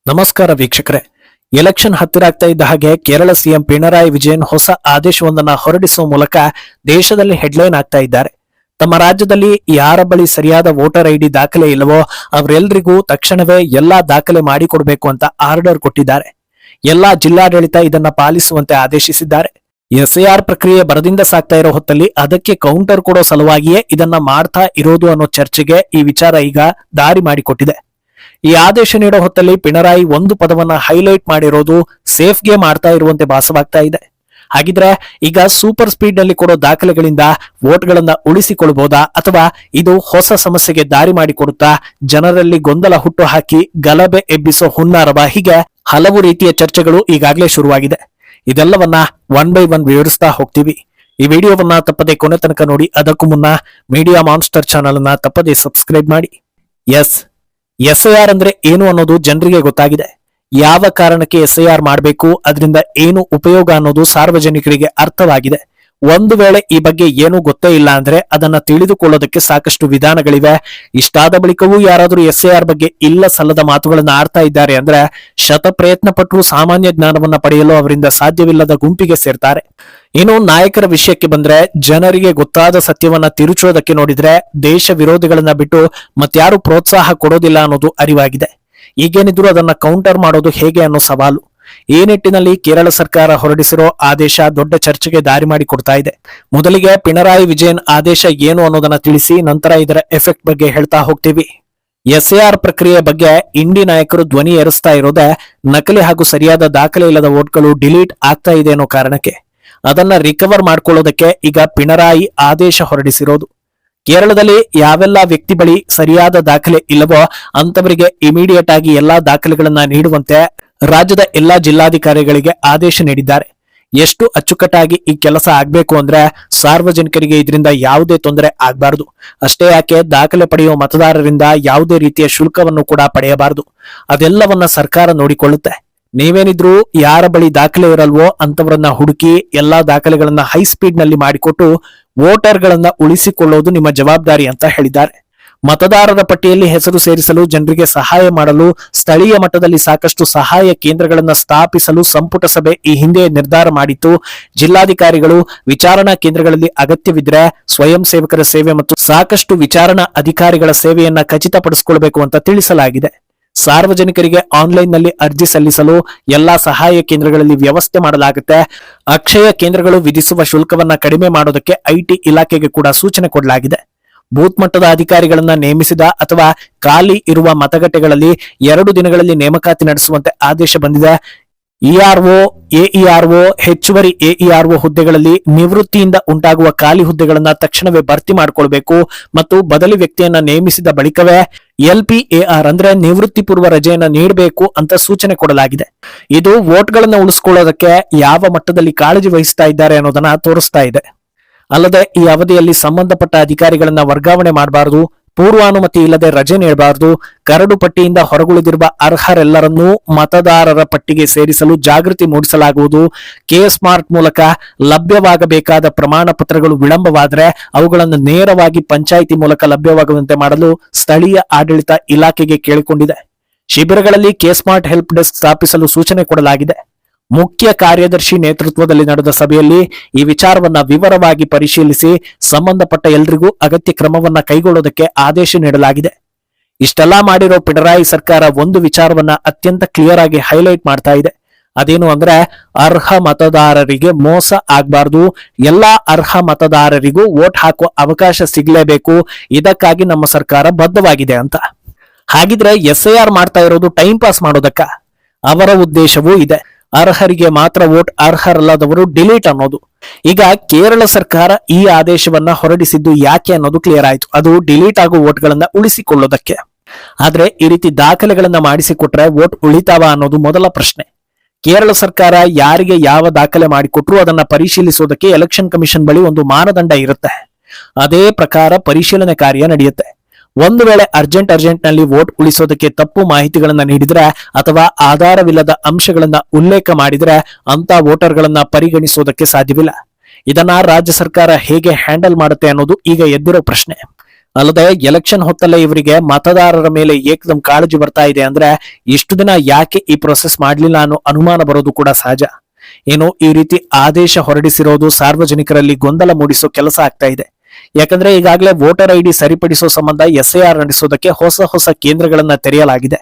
ನಮಸ್ಕಾರ ವೀಕ್ಷಕರೇ. ಎಲೆಕ್ಷನ್ ಹತ್ತಿರ ಆಗ್ತಾ ಇದ್ದ ಹಾಗೆ ಕೇರಳ ಸಿಎಂ ಪಿಣರಾಯಿ ವಿಜಯನ್ ಹೊಸ ಆದೇಶವೊಂದನ್ನು ಹೊರಡಿಸುವ ಮೂಲಕ ದೇಶದಲ್ಲಿ ಹೆಡ್ಲೈನ್ ಆಗ್ತಾ ಇದ್ದಾರೆ. ತಮ್ಮ ರಾಜ್ಯದಲ್ಲಿ ಯಾರ ಬಳಿ ಸರಿಯಾದ ವೋಟರ್ ಐಡಿ ದಾಖಲೆ ಇಲ್ಲವೋ ಅವರೆಲ್ಲರಿಗೂ ತಕ್ಷಣವೇ ಎಲ್ಲಾ ದಾಖಲೆ ಮಾಡಿಕೊಡ್ಬೇಕು ಅಂತ ಆರ್ಡರ್ ಕೊಟ್ಟಿದ್ದಾರೆ. ಎಲ್ಲಾ ಜಿಲ್ಲಾಡಳಿತ ಇದನ್ನ ಪಾಲಿಸುವಂತೆ ಆದೇಶಿಸಿದ್ದಾರೆ. ಎಸ್ಐಆರ್ ಪ್ರಕ್ರಿಯೆ ಬರದಿಂದ ಸಾಕ್ತಾ ಇರೋ ಹೊತ್ತಲ್ಲಿ ಅದಕ್ಕೆ ಕೌಂಟರ್ ಕೊಡೋ ಸಲುವಾಗಿಯೇ ಇದನ್ನ ಮಾಡ್ತಾ ಇರೋದು ಅನ್ನೋ ಚರ್ಚೆಗೆ ಈ ವಿಚಾರ ಈಗ ದಾರಿ ಮಾಡಿಕೊಟ್ಟಿದೆ. ಈ ಆದೇಶ ನೀಡೋ ಹೊತ್ತಲ್ಲಿ ಪಿಣರಾಯಿ ಒಂದು ಪದವನ್ನ ಹೈಲೈಟ್ ಮಾಡಿರೋದು ಸೇಫ್ಗೆ ಮಾಡ್ತಾ ಇರುವಂತೆ ಭಾಸವಾಗ್ತಾ ಇದೆ. ಹಾಗಿದ್ರೆ ಈಗ ಸೂಪರ್ ಸ್ಪೀಡ್ ನಲ್ಲಿ ಕೊಡೋ ದಾಖಲೆಗಳಿಂದ ವೋಟ್ಗಳನ್ನ ಉಳಿಸಿಕೊಳ್ಬಹುದಾ ಅಥವಾ ಇದು ಹೊಸ ಸಮಸ್ಯೆಗೆ ದಾರಿ ಮಾಡಿಕೊಡುತ್ತಾ, ಜನರಲ್ಲಿ ಗೊಂದಲ ಹುಟ್ಟು ಹಾಕಿ ಗಲಭೆ ಎಬ್ಬಿಸೋ ಹುನ್ನಾರವ? ಹೀಗೆ ಹಲವು ರೀತಿಯ ಚರ್ಚೆಗಳು ಈಗಾಗಲೇ ಶುರುವಾಗಿದೆ. ಇದೆಲ್ಲವನ್ನ ಒನ್ ಬೈ ಒನ್ ವಿವರಿಸ್ತಾ ಹೋಗ್ತೀವಿ. ಈ ವಿಡಿಯೋವನ್ನ ತಪ್ಪದೆ ಕೊನೆ ತನಕ ನೋಡಿ. ಅದಕ್ಕೂ ಮುನ್ನ ಮೀಡಿಯಾ ಮಾನ್ಸ್ಟರ್ ಚಾನಲ್ ಅನ್ನ ತಪ್ಪದೆ ಸಬ್ಸ್ಕ್ರೈಬ್ ಮಾಡಿ. ಎಸ್ಐಆರ್ ಅಂದ್ರೆ ಏನು ಅನ್ನೋದು ಜನರಿಗೆ ಗೊತ್ತಾಗಿದೆ. ಯಾವ ಕಾರಣಕ್ಕೆ ಎಸ್ಐಆರ್ ಮಾಡಬೇಕು, ಅದರಿಂದ ಏನು ಉಪಯೋಗ ಅನ್ನೋದು ಸಾರ್ವಜನಿಕರಿಗೆ ಅರ್ಥವಾಗಿದೆ. ಒಂದು ವೇಳೆ ಈ ಬಗ್ಗೆ ಏನೂ ಗೊತ್ತೇ ಇಲ್ಲ ಅಂದ್ರೆ ಅದನ್ನ ತಿಳಿದುಕೊಳ್ಳೋದಕ್ಕೆ ಸಾಕಷ್ಟು ವಿಧಾನಗಳಿವೆ. ಇಷ್ಟಾದ ಬಳಿಕವೂ ಯಾರಾದರೂ ಎಸ್ಐಆರ್ ಬಗ್ಗೆ ಇಲ್ಲ ಸಲ್ಲದ ಮಾತುಗಳನ್ನ ಆಡ್ತಾ ಇದ್ದಾರೆ ಅಂದ್ರೆ ಶತ ಪ್ರಯತ್ನ ಪಟ್ಟರೂ ಸಾಮಾನ್ಯ ಜ್ಞಾನವನ್ನ ಪಡೆಯಲು ಅವರಿಂದ ಸಾಧ್ಯವಿಲ್ಲದ ಗುಂಪಿಗೆ ಸೇರ್ತಾರೆ. ಇನ್ನು ನಾಯಕರ ವಿಷಯಕ್ಕೆ ಬಂದ್ರೆ, ಜನರಿಗೆ ಗೊತ್ತಾದ ಸತ್ಯವನ್ನ ತಿರುಚೋದಕ್ಕೆ ನೋಡಿದ್ರೆ ದೇಶ ವಿರೋಧಿಗಳನ್ನ ಬಿಟ್ಟು ಮತ್ಯಾರು ಪ್ರೋತ್ಸಾಹ ಕೊಡೋದಿಲ್ಲ ಅನ್ನೋದು ಅರಿವಾಗಿದೆ. ಈಗೇನಿದ್ರು ಅದನ್ನ ಕೌಂಟರ್ ಮಾಡೋದು ಹೇಗೆ ಅನ್ನೋ ಸವಾಲು. ಈ ನಿಟ್ಟಿನಲ್ಲಿ ಕೇರಳ ಸರ್ಕಾರ ಹೊರಡಿಸಿರೋ ಆದೇಶ ದೊಡ್ಡ ಚರ್ಚೆಗೆ ದಾರಿ ಮಾಡಿ ಕೊಡ್ತಾ ಇದೆ. ಮೊದಲಿಗೆ ಪಿಣರಾಯಿ ವಿಜಯನ್ ಆದೇಶ ಏನು ಅನ್ನೋದನ್ನ ತಿಳಿಸಿ ನಂತರ ಇದರ ಎಫೆಕ್ಟ್ ಬಗ್ಗೆ ಹೇಳ್ತಾ ಹೋಗ್ತೀವಿ. ಎಸ್ಐಆರ್ ಪ್ರಕ್ರಿಯೆ ಬಗ್ಗೆ ಇಂಡಿ ನಾಯಕರು ಧ್ವನಿ ಏರಿಸ್ತಾ ಇರೋದೇ ನಕಲಿ ಹಾಗೂ ಸರಿಯಾದ ದಾಖಲೆ ಇಲ್ಲದ ವೋಟ್ಗಳು ಡಿಲೀಟ್ ಆಗ್ತಾ ಇದೆ ಅನ್ನೋ ಕಾರಣಕ್ಕೆ. ಅದನ್ನ ರಿಕವರ್ ಮಾಡ್ಕೊಳ್ಳೋದಕ್ಕೆ ಈಗ ಪಿಣರಾಯಿ ಆದೇಶ ಹೊರಡಿಸಿರೋದು. ಕೇರಳದಲ್ಲಿ ಯಾವೆಲ್ಲ ವ್ಯಕ್ತಿ ಬಳಿ ಸರಿಯಾದ ದಾಖಲೆ ಇಲ್ಲವೋ ಅಂತವರಿಗೆ ಇಮಿಡಿಯೇಟ್ ಆಗಿ ಎಲ್ಲಾ ದಾಖಲೆಗಳನ್ನ ನೀಡುವಂತೆ ರಾಜ್ಯದ ಎಲ್ಲಾ ಜಿಲ್ಲಾಧಿಕಾರಿಗಳಿಗೆ ಆದೇಶ ನೀಡಿದ್ದಾರೆ. ಎಷ್ಟು ಅಚ್ಚುಕಟ್ಟಾಗಿ ಈ ಕೆಲಸ ಆಗ್ಬೇಕು ಅಂದ್ರೆ ಸಾರ್ವಜನಿಕರಿಗೆ ಇದರಿಂದ ಯಾವುದೇ ತೊಂದರೆ ಆಗ್ಬಾರ್ದು. ಅಷ್ಟೇ ಯಾಕೆ, ದಾಖಲೆ ಪಡೆಯುವ ಮತದಾರರಿಂದ ಯಾವುದೇ ರೀತಿಯ ಶುಲ್ಕವನ್ನು ಕೂಡ ಪಡೆಯಬಾರದು. ಅದೆಲ್ಲವನ್ನ ಸರ್ಕಾರ ನೋಡಿಕೊಳ್ಳುತ್ತೆ. ನೀವೇನಿದ್ರು ಯಾರ ಬಳಿ ದಾಖಲೆ ಇರಲ್ವೋ ಅಂತವರನ್ನ ಹುಡುಕಿ ಎಲ್ಲಾ ದಾಖಲೆಗಳನ್ನ ಹೈ ಸ್ಪೀಡ್ ನಲ್ಲಿ ಮಾಡಿಕೊಟ್ಟು ವೋಟರ್ ಗಳನ್ನ ಉಳಿಸಿಕೊಳ್ಳೋದು ನಿಮ್ಮ ಜವಾಬ್ದಾರಿ ಅಂತ ಹೇಳಿದ್ದಾರೆ. ಮತದಾರರ ಪಟ್ಟಿಯಲ್ಲಿ ಹೆಸರು ಸೇರಿಸಲು ಜನರಿಗೆ ಸಹಾಯ ಮಾಡಲು ಸ್ಥಳೀಯ ಮಟ್ಟದಲ್ಲಿ ಸಾಕಷ್ಟು ಸಹಾಯ ಕೇಂದ್ರಗಳನ್ನ ಸ್ಥಾಪಿಸಲು ಸಂಪುಟ ಸಭೆ ಈ ಹಿಂದೆ ನಿರ್ಧಾರ ಮಾಡಿತ್ತು. ಜಿಲ್ಲಾಧಿಕಾರಿಗಳು ವಿಚಾರಣಾ ಕೇಂದ್ರಗಳಲ್ಲಿ ಅಗತ್ಯವಿದ್ರೆ ಸ್ವಯಂ ಸೇವಕರ ಸೇವೆ ಮತ್ತು ಸಾಕಷ್ಟು ವಿಚಾರಣಾ ಅಧಿಕಾರಿಗಳ ಸೇವೆಯನ್ನ ಖಚಿತಪಡಿಸಿಕೊಳ್ಳಬೇಕು ಅಂತ ತಿಳಿಸಲಾಗಿದೆ. ಸಾರ್ವಜನಿಕರಿಗೆ ಆನ್ಲೈನ್ ನಲ್ಲಿ ಅರ್ಜಿ ಸಲ್ಲಿಸಲು ಎಲ್ಲಾ ಸಹಾಯ ಕೇಂದ್ರಗಳಲ್ಲಿ ವ್ಯವಸ್ಥೆ ಮಾಡಲಾಗುತ್ತೆ. ಅಕ್ಷಯ ಕೇಂದ್ರಗಳು ವಿಧಿಸುವ ಶುಲ್ಕವನ್ನ ಕಡಿಮೆ ಮಾಡೋದಕ್ಕೆ ಐಟಿ ಇಲಾಖೆಗೆ ಕೂಡ ಸೂಚನೆ ಕೊಡಲಾಗಿದೆ. ಬೂತ್ ಮಟ್ಟದ ಅಧಿಕಾರಿಗಳನ್ನ ನೇಮಿಸಿದ ಅಥವಾ ಖಾಲಿ ಇರುವ ಮತಗಟ್ಟೆಗಳಲ್ಲಿ 2 ದಿನಗಳಲ್ಲಿ ನೇಮಕಾತಿ ನಡೆಸುವಂತೆ ಆದೇಶ ಬಂದಿದೆ. ಇಆರ್ಒ, ಎಇಆರ್ಒ, ಹೆಚ್ಚುವರಿ ಎಇಆರ್ಒ ಹುದ್ದೆಗಳಲ್ಲಿ ನಿವೃತ್ತಿಯಿಂದ ಉಂಟಾಗುವ ಖಾಲಿ ಹುದ್ದೆಗಳನ್ನ ತಕ್ಷಣವೇ ಭರ್ತಿ ಮಾಡಿಕೊಳ್ಬೇಕು ಮತ್ತು ಬದಲಿ ವ್ಯಕ್ತಿಯನ್ನ ನೇಮಿಸಿದ ಬಳಿಕವೇ ಎಲ್ಪಿಎಆರ್ ಅಂದ್ರೆ ನಿವೃತ್ತಿ ಪೂರ್ವ ರಜೆಯನ್ನ ನೀಡಬೇಕು ಅಂತ ಸೂಚನೆ ಕೊಡಲಾಗಿದೆ. ಇದು ವೋಟ್ಗಳನ್ನ ಉಳಿಸಿಕೊಳ್ಳೋದಕ್ಕೆ ಯಾವ ಮಟ್ಟದಲ್ಲಿ ಕಾಳಜಿ ವಹಿಸ್ತಾ ಇದ್ದಾರೆ ಅನ್ನೋದನ್ನ ತೋರಿಸ್ತಾ ಇದೆ. ಅಲ್ಲದೆ ಈ ಅವಧಿಯಲ್ಲಿ ಸಂಬಂಧಪಟ್ಟ ಅಧಿಕಾರಿಗಳನ್ನ ವರ್ಗಾವಣೆ ಮಾಡಬಾರದು, ಪೂರ್ವಾನುಮತಿ ಇಲ್ಲದೆ ರಜೆ ನೀಡಬಾರದು, ಕರಡು ಪಟ್ಟಿಯಿಂದ ಹೊರಗುಳಿದಿರುವ ಅರ್ಹರೆಲ್ಲರನ್ನೂ ಮತದಾರರ ಪಟ್ಟಿಗೆ ಸೇರಿಸಲು ಜಾಗೃತಿ ಮೂಡಿಸಲಾಗುವುದು. ಕೆಸ್ಮಾರ್ಟ್ ಮೂಲಕ ಲಭ್ಯವಾಗಬೇಕಾದ ಪ್ರಮಾಣ ಪತ್ರಗಳು ವಿಳಂಬವಾದರೆ ಅವುಗಳನ್ನು ನೇರವಾಗಿ ಪಂಚಾಯಿತಿ ಮೂಲಕ ಲಭ್ಯವಾಗುವಂತೆ ಮಾಡಲು ಸ್ಥಳೀಯ ಆಡಳಿತ ಇಲಾಖೆಗೆ ಕೇಳಿಕೊಂಡಿದೆ. ಶಿಬಿರಗಳಲ್ಲಿ ಕೆಸ್ಮಾರ್ಟ್ ಹೆಲ್ಪ್ ಡೆಸ್ಕ್ ಸ್ಥಾಪಿಸಲು ಸೂಚನೆ ಕೊಡಲಾಗಿದೆ. ಮುಖ್ಯ ಕಾರ್ಯದರ್ಶಿ ನೇತೃತ್ವದಲ್ಲಿ ನಡೆದ ಸಭೆಯಲ್ಲಿ ಈ ವಿಚಾರವನ್ನ ವಿವರವಾಗಿ ಪರಿಶೀಲಿಸಿ ಸಂಬಂಧಪಟ್ಟ ಎಲ್ರಿಗೂ ಅಗತ್ಯ ಕ್ರಮವನ್ನ ಕೈಗೊಳ್ಳೋದಕ್ಕೆ ಆದೇಶ ನೀಡಲಾಗಿದೆ. ಇಷ್ಟೆಲ್ಲಾ ಮಾಡಿರೋ ಪಿಣರಾಯಿ ಸರ್ಕಾರ ಒಂದು ವಿಚಾರವನ್ನ ಅತ್ಯಂತ ಕ್ಲಿಯರ್ ಆಗಿ ಹೈಲೈಟ್ ಮಾಡ್ತಾ ಇದೆ. ಅದೇನು ಅಂದ್ರೆ ಅರ್ಹ ಮತದಾರರಿಗೆ ಮೋಸ ಆಗ್ಬಾರ್ದು, ಎಲ್ಲಾ ಅರ್ಹ ಮತದಾರರಿಗೂ ವೋಟ್ ಹಾಕುವ ಅವಕಾಶ ಸಿಗಲೇಬೇಕು. ಇದಕ್ಕಾಗಿ ನಮ್ಮ ಸರ್ಕಾರ ಬದ್ಧವಾಗಿದೆ ಅಂತ. ಹಾಗಿದ್ರೆ ಎಸ್ಐಆರ್ ಮಾಡ್ತಾ ಇರೋದು ಟೈಮ್ ಪಾಸ್ ಮಾಡೋದಕ್ಕ? ಅವರ ಉದ್ದೇಶವೂ ಇದೆ. ಅರ್ಹರಿಗೆ ಮಾತ್ರ ವೋಟ್, ಅರ್ಹರಲ್ಲದವರು ಡಿಲೀಟ್ ಅನ್ನೋದು. ಈಗ ಕೇರಳ ಸರ್ಕಾರ ಈ ಆದೇಶವನ್ನ ಹೊರಡಿಸಿದ್ದು ಯಾಕೆ ಅನ್ನೋದು ಕ್ಲಿಯರ್ ಆಯ್ತು. ಅದು ಡಿಲೀಟ್ ಆಗೋ ವೋಟ್ಗಳನ್ನ ಉಳಿಸಿಕೊಳ್ಳೋದಕ್ಕೆ. ಆದ್ರೆ ಈ ರೀತಿ ದಾಖಲೆಗಳನ್ನ ಮಾಡಿಸಿಕೊಟ್ರೆ ವೋಟ್ ಉಳಿತಾವ ಅನ್ನೋದು ಮೊದಲ ಪ್ರಶ್ನೆ. ಕೇರಳ ಸರ್ಕಾರ ಯಾರಿಗೆ ಯಾವ ದಾಖಲೆ ಮಾಡಿಕೊಟ್ರು ಅದನ್ನ ಪರಿಶೀಲಿಸೋದಕ್ಕೆ ಎಲೆಕ್ಷನ್ ಕಮಿಷನ್ ಬಳಿ ಒಂದು ಮಾನದಂಡ ಇರುತ್ತೆ. ಅದೇ ಪ್ರಕಾರ ಪರಿಶೀಲನೆ ಕಾರ್ಯ ನಡೆಯುತ್ತೆ. ಒಂದು ವೇಳೆ ಅರ್ಜೆಂಟ್ ನಲ್ಲಿ ವೋಟ್ ಉಳಿಸೋದಕ್ಕೆ ತಪ್ಪು ಮಾಹಿತಿಗಳನ್ನ ನೀಡಿದ್ರೆ ಅಥವಾ ಆಧಾರವಿಲ್ಲದ ಅಂಶಗಳನ್ನ ಉಲ್ಲೇಖ ಮಾಡಿದ್ರೆ ಅಂತ ವೋಟರ್ಗಳನ್ನ ಪರಿಗಣಿಸೋದಕ್ಕೆ ಸಾಧ್ಯವಿಲ್ಲ. ಇದನ್ನ ರಾಜ್ಯ ಸರ್ಕಾರ ಹೇಗೆ ಹ್ಯಾಂಡಲ್ ಮಾಡುತ್ತೆ ಅನ್ನೋದು ಈಗ ಎದ್ದಿರೋ ಪ್ರಶ್ನೆ. ಅಲ್ಲದೆ ಎಲೆಕ್ಷನ್ ಹೊತ್ತಲ್ಲೇ ಇವರಿಗೆ ಮತದಾರರ ಮೇಲೆ ಏಕದಂ ಕಾಳಜಿ ಬರ್ತಾ ಇದೆ ಅಂದ್ರೆ ಇಷ್ಟು ದಿನ ಯಾಕೆ ಈ ಪ್ರೊಸೆಸ್ ಮಾಡ್ಲಿಲ್ಲ ಅನ್ನೋ ಅನುಮಾನ ಬರೋದು ಕೂಡ ಸಹಜ. ಏನು ಈ ರೀತಿ ಆದೇಶ ಹೊರಡಿಸಿರೋದು ಸಾರ್ವಜನಿಕರಲ್ಲಿ ಗೊಂದಲ ಮೂಡಿಸೋ ಕೆಲಸ ಆಗ್ತಾ ಇದೆ. ಯಾಕಂದ್ರೆ ಈಗಾಗಲೇ ವೋಟರ್ ಐಡಿ ಸರಿಪಡಿಸೋ ಸಂಬಂಧ ಎಸ್ಐಆರ್ ನಡೆಸೋದಕ್ಕೆ ಹೊಸ ಕೇಂದ್ರಗಳನ್ನ ತೆರೆಯಲಾಗಿದೆ.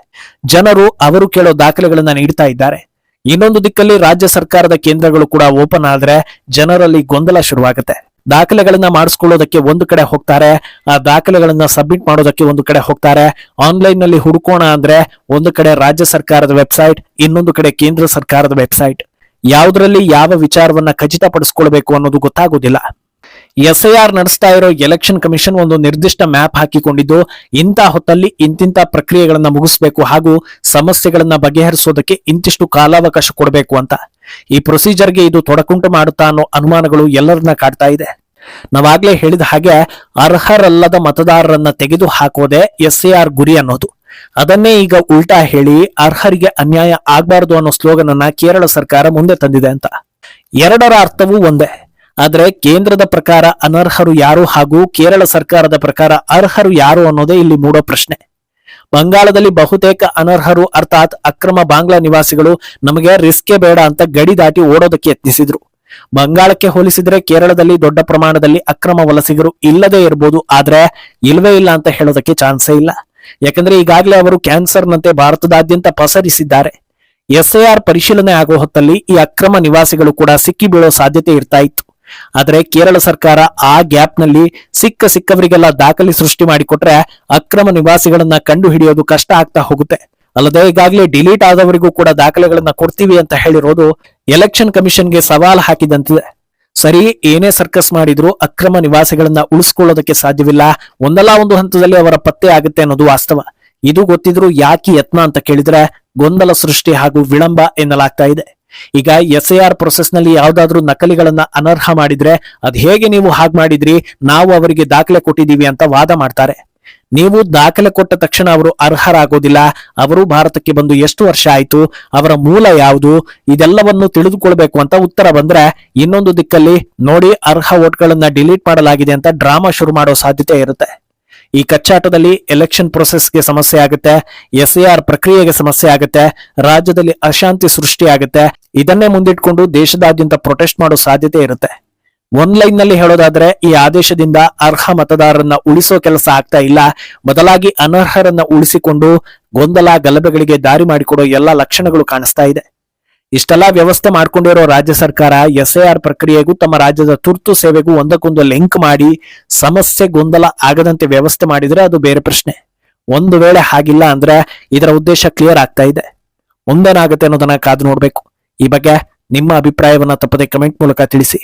ಜನರು ಅವರು ಕೇಳೋ ದಾಖಲೆಗಳನ್ನ ನೀಡ್ತಾ ಇದ್ದಾರೆ. ಇನ್ನೊಂದು ದಿಕ್ಕಲ್ಲಿ ರಾಜ್ಯ ಸರ್ಕಾರದ ಕೇಂದ್ರಗಳು ಕೂಡ ಓಪನ್ ಆದ್ರೆ ಜನರಲ್ಲಿ ಗೊಂದಲ ಶುರುವಾಗುತ್ತೆ. ದಾಖಲೆಗಳನ್ನ ಮಾಡಿಸ್ಕೊಳ್ಳೋದಕ್ಕೆ ಒಂದು ಕಡೆ ಹೋಗ್ತಾರೆ, ಆ ದಾಖಲೆಗಳನ್ನ ಸಬ್ಮಿಟ್ ಮಾಡೋದಕ್ಕೆ ಒಂದು ಕಡೆ ಹೋಗ್ತಾರೆ. ಆನ್ಲೈನ್ ನಲ್ಲಿ ಹುಡುಕೋಣ ಅಂದ್ರೆ ಒಂದು ಕಡೆ ರಾಜ್ಯ ಸರ್ಕಾರದ ವೆಬ್ಸೈಟ್, ಇನ್ನೊಂದು ಕಡೆ ಕೇಂದ್ರ ಸರ್ಕಾರದ ವೆಬ್ಸೈಟ್. ಯಾವುದರಲ್ಲಿ ಯಾವ ವಿಚಾರವನ್ನ ಖಚಿತಪಡಿಸ್ಕೊಳ್ಬೇಕು ಅನ್ನೋದು ಗೊತ್ತಾಗೋದಿಲ್ಲ. ಎಸ್ಐಆರ್ ನಡೆಸ್ತಾ ಇರೋ ಎಲೆಕ್ಷನ್ ಕಮಿಷನ್ ಒಂದು ನಿರ್ದಿಷ್ಟ ಮ್ಯಾಪ್ ಹಾಕಿಕೊಂಡಿದ್ದು ಇಂಥ ಹೊತ್ತಲ್ಲಿ ಇಂತಿಂತ ಪ್ರಕ್ರಿಯೆಗಳನ್ನ ಮುಗಿಸ್ಬೇಕು ಹಾಗೂ ಸಮಸ್ಯೆಗಳನ್ನ ಬಗೆಹರಿಸೋದಕ್ಕೆ ಇಂತಿಷ್ಟು ಕಾಲಾವಕಾಶ ಕೊಡಬೇಕು ಅಂತ. ಈ ಪ್ರೊಸೀಜರ್ಗೆ ಇದು ತೊಡಕುಂಟು ಮಾಡುತ್ತಾ ಅನ್ನೋ ಅನುಮಾನಗಳು ಎಲ್ಲರನ್ನ ಕಾಡ್ತಾ ಇದೆ. ನಾವಾಗ್ಲೇ ಹೇಳಿದ ಹಾಗೆ ಅರ್ಹರಲ್ಲದ ಮತದಾರರನ್ನ ತೆಗೆದು ಹಾಕೋದೆ ಎಸ್ಐಆರ್ ಗುರಿ ಅನ್ನೋದು. ಅದನ್ನೇ ಈಗ ಉಲ್ಟಾ ಹೇಳಿ ಅರ್ಹರಿಗೆ ಅನ್ಯಾಯ ಆಗ್ಬಾರ್ದು ಅನ್ನೋ ಸ್ಲೋಗನ್ ಅನ್ನ ಕೇರಳ ಸರ್ಕಾರ ಮುಂದೆ ತಂದಿದೆ ಅಂತ. ಎರಡರ ಅರ್ಥವೂ ಒಂದೇ. ಆದ್ರೆ ಕೇಂದ್ರದ ಪ್ರಕಾರ ಅನರ್ಹರು ಯಾರು ಹಾಗೂ ಕೇರಳ ಸರ್ಕಾರದ ಪ್ರಕಾರ ಅರ್ಹರು ಯಾರು ಅನ್ನೋದೇ ಇಲ್ಲಿ ಮೂಡೋ ಪ್ರಶ್ನೆ. ಬಂಗಾಳದಲ್ಲಿ ಬಹುತೇಕ ಅನರ್ಹರು ಅರ್ಥಾತ್ ಅಕ್ರಮ ಬಾಂಗ್ಲಾ ನಿವಾಸಿಗಳು ನಮಗೆ ರಿಸ್ಕೇ ಬೇಡ ಅಂತ ಗಡಿ ದಾಟಿ ಓಡೋದಕ್ಕೆ ಯತ್ನಿಸಿದ್ರು. ಬಂಗಾಳಕ್ಕೆ ಹೋಲಿಸಿದ್ರೆ ಕೇರಳದಲ್ಲಿ ದೊಡ್ಡ ಪ್ರಮಾಣದಲ್ಲಿ ಅಕ್ರಮ ವಲಸಿಗರು ಇಲ್ಲದೆ ಇರಬಹುದು, ಆದ್ರೆ ಇಲ್ವೇ ಇಲ್ಲ ಅಂತ ಹೇಳೋದಕ್ಕೆ ಚಾನ್ಸೇ ಇಲ್ಲ. ಯಾಕಂದ್ರೆ ಈಗಾಗಲೇ ಅವರು ಕ್ಯಾನ್ಸರ್ನಂತೆ ಭಾರತದಾದ್ಯಂತ ಪಸರಿಸಿದ್ದಾರೆ. ಎಸ್ಐಆರ್ ಪರಿಶೀಲನೆ ಆಗೋ ಹೊತ್ತಲ್ಲಿ ಈ ಅಕ್ರಮ ನಿವಾಸಿಗಳು ಕೂಡ ಸಿಕ್ಕಿ ಬೀಳೋ ಸಾಧ್ಯತೆ ಇರ್ತಾ ಇತ್ತು. ಆದ್ರೆ ಕೇರಳ ಸರ್ಕಾರ ಆ ಗ್ಯಾಪ್ ನಲ್ಲಿ ಸಿಕ್ಕವರಿಗೆಲ್ಲ ದಾಖಲೆ ಸೃಷ್ಟಿ ಮಾಡಿಕೊಟ್ರೆ ಅಕ್ರಮ ನಿವಾಸಿಗಳನ್ನ ಕಂಡು ಹಿಡಿಯೋದು ಕಷ್ಟ ಆಗ್ತಾ ಹೋಗುತ್ತೆ. ಅಲ್ಲದೆ ಈಗಾಗಲೇ ಡಿಲೀಟ್ ಆದವರಿಗೂ ಕೂಡ ದಾಖಲೆಗಳನ್ನ ಕೊಡ್ತೀವಿ ಅಂತ ಹೇಳಿರೋದು ಎಲೆಕ್ಷನ್ ಕಮಿಷನ್ಗೆ ಸವಾಲ್ ಹಾಕಿದಂತಿದೆ. ಸರಿ, ಏನೇ ಸರ್ಕಸ್ ಮಾಡಿದ್ರು ಅಕ್ರಮ ನಿವಾಸಿಗಳನ್ನ ಉಳಿಸ್ಕೊಳ್ಳೋದಕ್ಕೆ ಸಾಧ್ಯವಿಲ್ಲ. ಒಂದಲ್ಲ ಒಂದು ಹಂತದಲ್ಲಿ ಅವರ ಪತ್ತೆ ಆಗುತ್ತೆ ಅನ್ನೋದು ವಾಸ್ತವ. ಇದು ಗೊತ್ತಿದ್ರು ಯಾಕೆ ಯತ್ನ ಅಂತ ಕೇಳಿದ್ರೆ ಗೊಂದಲ ಸೃಷ್ಟಿ ಹಾಗೂ ವಿಳಂಬ ಎನ್ನಲಾಗ್ತಾ ಇದೆ. ಈಗ ಎಸ್ಐಆರ್ ಪ್ರೊಸೆಸ್ ನಲ್ಲಿ ಯಾವ್ದಾದ್ರು ನಕಲಿಗಳನ್ನ ಅನರ್ಹ ಮಾಡಿದ್ರೆ ಅದ್ ಹೇಗೆ ನೀವು ಹಾಗೆ ಮಾಡಿದ್ರಿ, ನಾವು ಅವರಿಗೆ ದಾಖಲೆ ಕೊಟ್ಟಿದೀವಿ ಅಂತ ವಾದ ಮಾಡ್ತಾರೆ. ನೀವು ದಾಖಲೆ ಕೊಟ್ಟ ತಕ್ಷಣ ಅವರು ಅರ್ಹರಾಗೋದಿಲ್ಲ. ಅವರು ಭಾರತಕ್ಕೆ ಬಂದು ಎಷ್ಟು ವರ್ಷ ಆಯ್ತು, ಅವರ ಮೂಲ ಯಾವುದು, ಇದೆಲ್ಲವನ್ನು ತಿಳಿದುಕೊಳ್ಬೇಕು ಅಂತ ಉತ್ತರ ಬಂದ್ರೆ ಇನ್ನೊಂದು ದಿಕ್ಕಲ್ಲಿ ನೋಡಿ ಅರ್ಹ ವೋಟ್ಗಳನ್ನ ಡಿಲೀಟ್ ಮಾಡಲಾಗಿದೆ ಅಂತ ಡ್ರಾಮಾ ಶುರು ಮಾಡೋ ಸಾಧ್ಯತೆ ಇರುತ್ತೆ. ಈ ಕಚ್ಚಾಟದಲ್ಲಿ ಎಲೆಕ್ಷನ್ ಪ್ರೊಸೆಸ್ಗೆ ಸಮಸ್ಯೆ ಆಗುತ್ತೆ, ಎಸ್ಐಆರ್ ಪ್ರಕ್ರಿಯೆಗೆ ಸಮಸ್ಯೆ ಆಗುತ್ತೆ, ರಾಜ್ಯದಲ್ಲಿ ಅಶಾಂತಿ ಸೃಷ್ಟಿ ಆಗುತ್ತೆ. ಇದನ್ನೇ ಮುಂದಿಟ್ಕೊಂಡು ದೇಶದಾದ್ಯಂತ ಪ್ರೊಟೆಸ್ಟ್ ಮಾಡೋ ಸಾಧ್ಯತೆ ಇರುತ್ತೆ. ಒಂದ್ ಲೈನ್ ನಲ್ಲಿ ಹೇಳೋದಾದ್ರೆ ಈ ಆದೇಶದಿಂದ ಅರ್ಹ ಮತದಾರರನ್ನ ಉಳಿಸೋ ಕೆಲಸ ಆಗ್ತಾ ಇಲ್ಲ, ಬದಲಾಗಿ ಅನರ್ಹರನ್ನ ಉಳಿಸಿಕೊಂಡು ಗೊಂದಲ ಗಲಭೆಗಳಿಗೆ ದಾರಿ ಮಾಡಿಕೊಡೋ ಎಲ್ಲಾ ಲಕ್ಷಣಗಳು ಕಾಣಿಸ್ತಾ ಇದೆ. ಇಷ್ಟೆಲ್ಲಾ ವ್ಯವಸ್ಥೆ ಮಾಡ್ಕೊಂಡಿರೋ ರಾಜ್ಯ ಸರ್ಕಾರ ಎಸ್ಐಆರ್ ಪ್ರಕ್ರಿಯೆಗೂ ತಮ್ಮ ರಾಜ್ಯದ ತುರ್ತು ಸೇವೆಗೂ ಒಂದಕ್ಕೊಂದು ಲಿಂಕ್ ಮಾಡಿ ಸಮಸ್ಯೆ ಗೊಂದಲ ಆಗದಂತೆ ವ್ಯವಸ್ಥೆ ಮಾಡಿದ್ರೆ ಅದು ಬೇರೆ ಪ್ರಶ್ನೆ. ಒಂದು ವೇಳೆ ಹಾಗಿಲ್ಲ ಅಂದ್ರೆ ಇದರ ಉದ್ದೇಶ ಕ್ಲಿಯರ್ ಆಗ್ತಾ ಇದೆ. ಮುಂದೇನಾಗುತ್ತೆ ಅನ್ನೋದನ್ನ ಕಾದು ನೋಡ್ಬೇಕು. ಈ ಬಗ್ಗೆ ನಿಮ್ಮ ಅಭಿಪ್ರಾಯವನ್ನ ತಪ್ಪದೆ ಕಮೆಂಟ್ ಮೂಲಕ ತಿಳಿಸಿ.